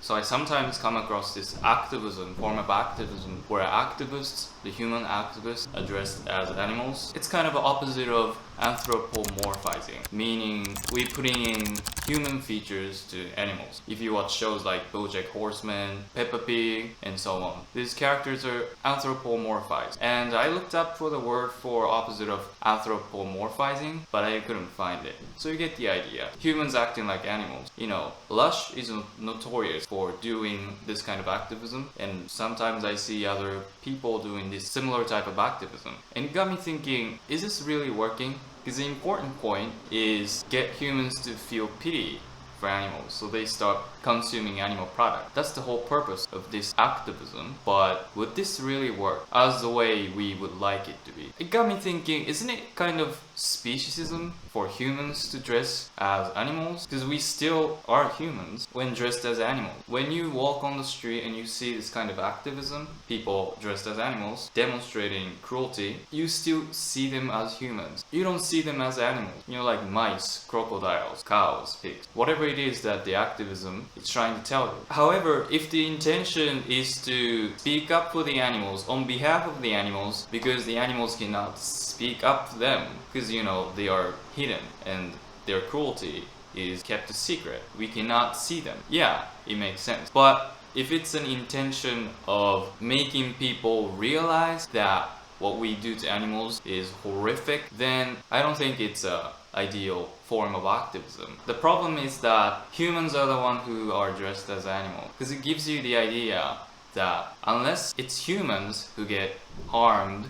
So I sometimes come across this activism, form of activism, where activists, the human activists, addressed as animals. It's kind of the opposite of anthropomorphizing, meaning we putting in human features to animals. If you watch shows like BoJack Horseman, Peppa Pig, and so on, these characters are anthropomorphized. And I looked up for the word for opposite of anthropomorphizing, but I couldn't find it. So you get the idea. Humans acting like animals. You know, Lush is notorious for doing this kind of activism, and sometimes I see other people doing this similar type of activism. And it got me thinking, is this really working? Because the important point is get humans to feel pity for animals, so they start consuming animal products. That's the whole purpose of this activism. But would this really work as the way we would like it to be? It got me thinking, isn't it kind of speciesism for humans to dress as animals? Because we still are humans when dressed as animals. When you walk on the street and you see this kind of activism, people dressed as animals demonstrating cruelty, you still see them as humans. You don't see them as animals. You know, like mice, crocodiles, cows, pigs, whatever it is that the activism is trying to tell you. However, if the intention is to speak up for the animals on behalf of the animals, because the animals cannot speak up for them, because you know they are hidden and their cruelty is kept a secret, we cannot see them. Yeah, it makes sense. But if it's an intention of making people realize that what we do to animals is horrific, then I don't think it's a ideal form of activism. The problem is that humans are the ones who are dressed as animals, because it gives you the idea that unless it's humans who get harmed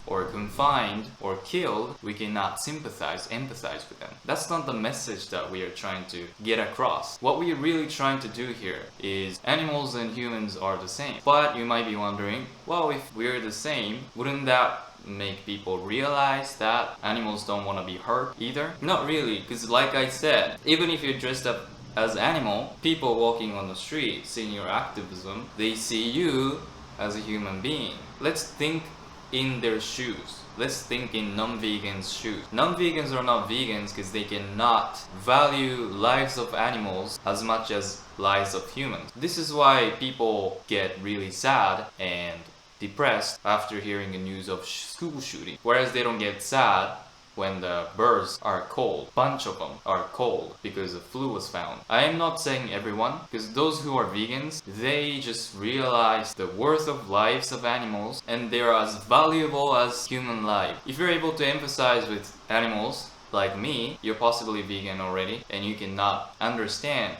or confined or killed, we cannot empathize with them. That's not the message that we are trying to get across. What we are really trying to do here is animals and humans are the same. But you might be wondering, well, if we're the same, wouldn't that make people realize that animals don't want to be hurt either? Not really, because like I said, even if you're dressed up as animal, people walking on the street seeing your activism, they see you as a human being. Let's think in their shoes. Let's think in non-vegans' shoes. Non-vegans are not vegans because they cannot value lives of animals as much as lives of humans. This is why people get really sad and depressed after hearing the news of school shooting, whereas they don't get sad when the birds are cold. Bunch of them are cold because the flu was found. I am not saying everyone, because those who are vegans, they just realize the worth of lives of animals and they're as valuable as human life. If you're able to empathize with animals like me, you're possibly vegan already and you cannot understand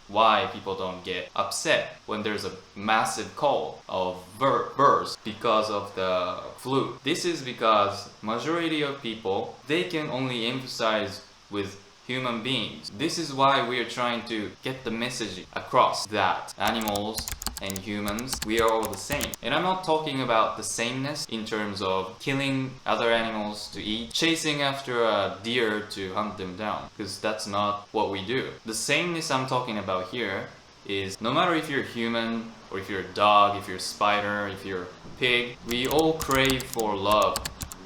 why people don't get upset when there's a massive call of birds because of the flu. This is because majority of people, they can only empathize with human beings. This is why we are trying to get the message across that animals and humans, we are all the same. And I'm not talking about the sameness in terms of killing other animals to eat, chasing after a deer to hunt them down, because that's not what we do. The sameness I'm talking about here is no matter if you're human or if you're a dog, if you're a spider, if you're a pig, we all crave for love,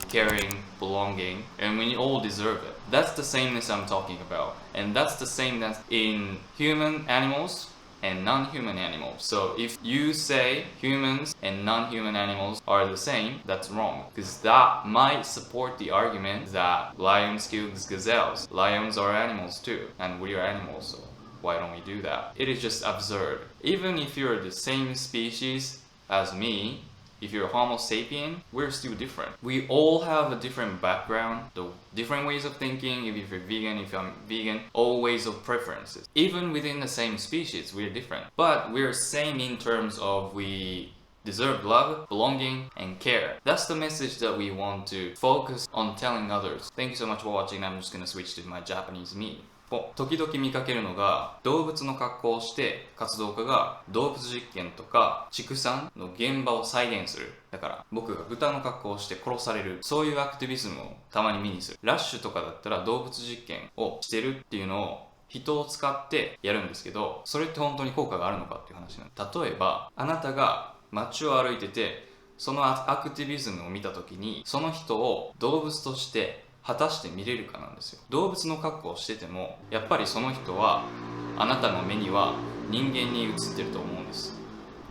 caring, belonging, and we all deserve it. That's the sameness I'm talking about. And that's the sameness in human animals and non-human animals. So if you say humans and non-human animals are the same, that's wrong, because that might support the argument that lions kill gazelles. Lions are animals too, and we are animals, so why don't we do that? It is just absurd. Even if you're the same species as me, if you're Homo sapien, we're still different. We all have a different background, the different ways of thinking. If you're vegan, if I'm vegan, all ways of preferences. Even within the same species, we're different. But we're same in terms of we deserve love, belonging, and care. That's the message that we want to focus on telling others. Thank you so much for watching. I'm just gonna switch to my Japanese me. 時々見かけるのが、動物の格好をして活動家が動物実験とか畜産の現場を再現する。だから僕が豚の格好をして殺される、そういうアクティビズムをたまに見にする。ラッシュとかだったら動物実験をしてるっていうのを人を使ってやるんですけど、それって本当に効果があるのかっていう話なんです。例えばあなたが街を歩いてて、そのアクティビズムを見た時にその人を動物として果たして見れるかなんですよ。動物の格好をしててもやっぱりその人はあなたの目には人間に移ってると思うんです。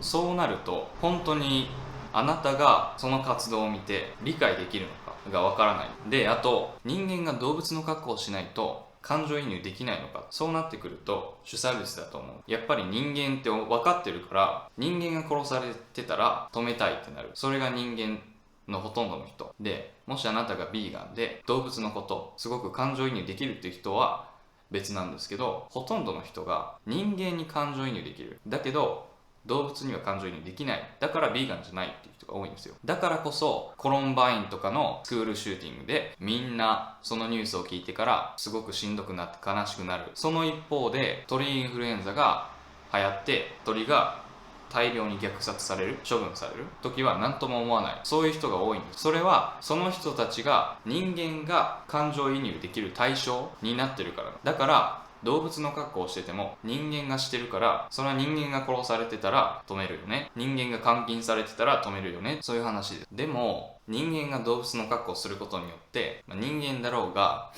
そうなると本当にあなたがその活動を見て理解できるのかがわからない。で、あと人間が動物の格好をしないと感情移入できないのか。そうなってくると主差別だと思う。やっぱり人間って分かってるから、人間が殺されてたら止めたいってなる。それが人間のほとんどの人で、もしあなたがビーガンで動物のことすごく感情移入できるっていう人は別なんですけど、ほとんどの人が人間に感情移入できる、だけど動物には感情移入できない、だからビーガンじゃないっていう人が多いんですよ。だからこそコロンバインとかのスクールシューティングでみんなそのニュースを聞いてからすごくしんどくなって悲しくなる。その一方で鳥インフルエンザが流行って鳥が大量に虐殺される、処分される時は何とも思わない。そういう人が多いんです。それはその人たちが人間が感情移入できる対象になってるから。だから動物の格好をしてても人間がしてるから、それは人間が殺されてたら止めるよね、人間が監禁されてたら止めるよね、そういう話です。でも人間が動物の格好をすることによって、人間だろうが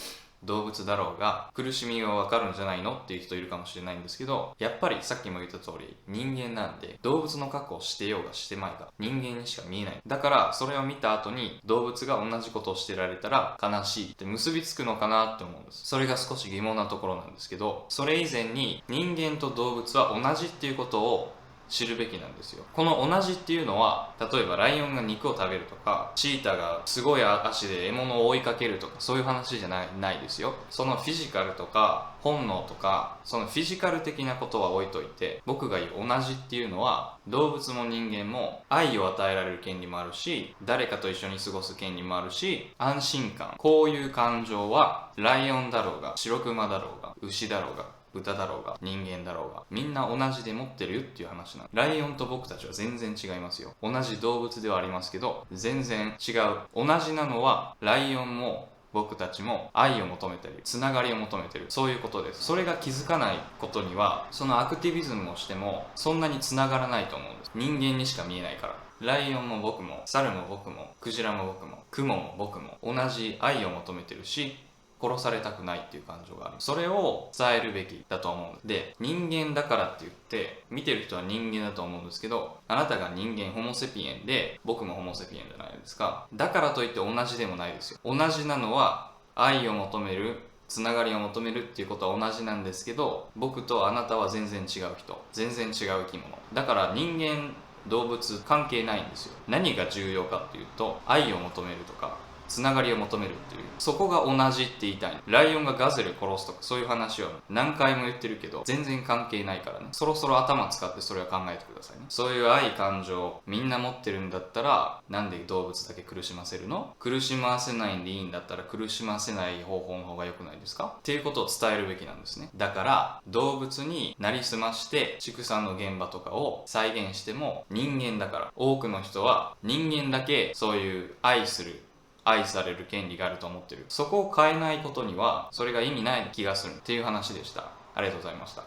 動物だろうが苦しみが分かるんじゃないのっていう人いるかもしれないんですけど、やっぱりさっきも言った通り人間なんで、動物の格好をしてようがしてまいが人間にしか見えない。だからそれを見た後に動物が同じことをしてられたら悲しいって結びつくのかなって思うんです。それが少し疑問なところなんですけど、それ以前に人間と動物は同じっていうことを知るべきなんですよ。この同じっていうのは、例えばライオンが肉を食べるとか、チータがすごい足で獲物を追いかけるとか、そういう話じゃないですよ。そのフィジカルとか本能とか、そのフィジカル的なことは置いといて、僕が言う同じっていうのは、動物も人間も愛を与えられる権利もあるし、誰かと一緒に過ごす権利もあるし、安心感、こういう感情はライオンだろうが白熊だろうが牛だろうが豚だろうが人間だろうがみんな同じで持ってるよっていう話なの。ライオンと僕たちは全然違いますよ。同じ動物ではありますけど全然違う。同じなのはライオンも僕たちも愛を求めてる、つながりを求めてる、そういうことです。それが気づかないことには、そのアクティビズムをしてもそんなにつながらないと思うんです。人間にしか見えないから。ライオンも僕も猿も僕もクジラも僕もクモも僕も同じ愛を求めてるし、殺されたくないっていう感情がある。それを伝えるべきだと思う。で、人間だからって言って見てる人は人間だと思うんですけど、あなたが人間ホモセピエンで僕もホモセピエンじゃないですか。だからといって同じでもないですよ。同じなのは愛を求める、つながりを求めるっていうことは同じなんですけど、僕とあなたは全然違う人、全然違う生き物だから、人間動物関係ないんですよ。何が重要かっていうと、愛を求めるとかつながりを求めるっていう、そこが同じって言いたい。ライオンがガゼル殺すとかそういう話を何回も言ってるけど全然関係ないからね。そろそろ頭使ってそれを考えてくださいね。そういう愛感情みんな持ってるんだったら、なんで動物だけ苦しませるの？苦しませないんでいいんだったら苦しませない方法の方が良くないですかっていうことを伝えるべきなんですね。だから動物になりすまして畜産の現場とかを再現しても人間だから、多くの人は人間だけそういう愛される権利があると思ってる。そこを変えないことにはそれが意味ない気がするっていう話でした。ありがとうございました。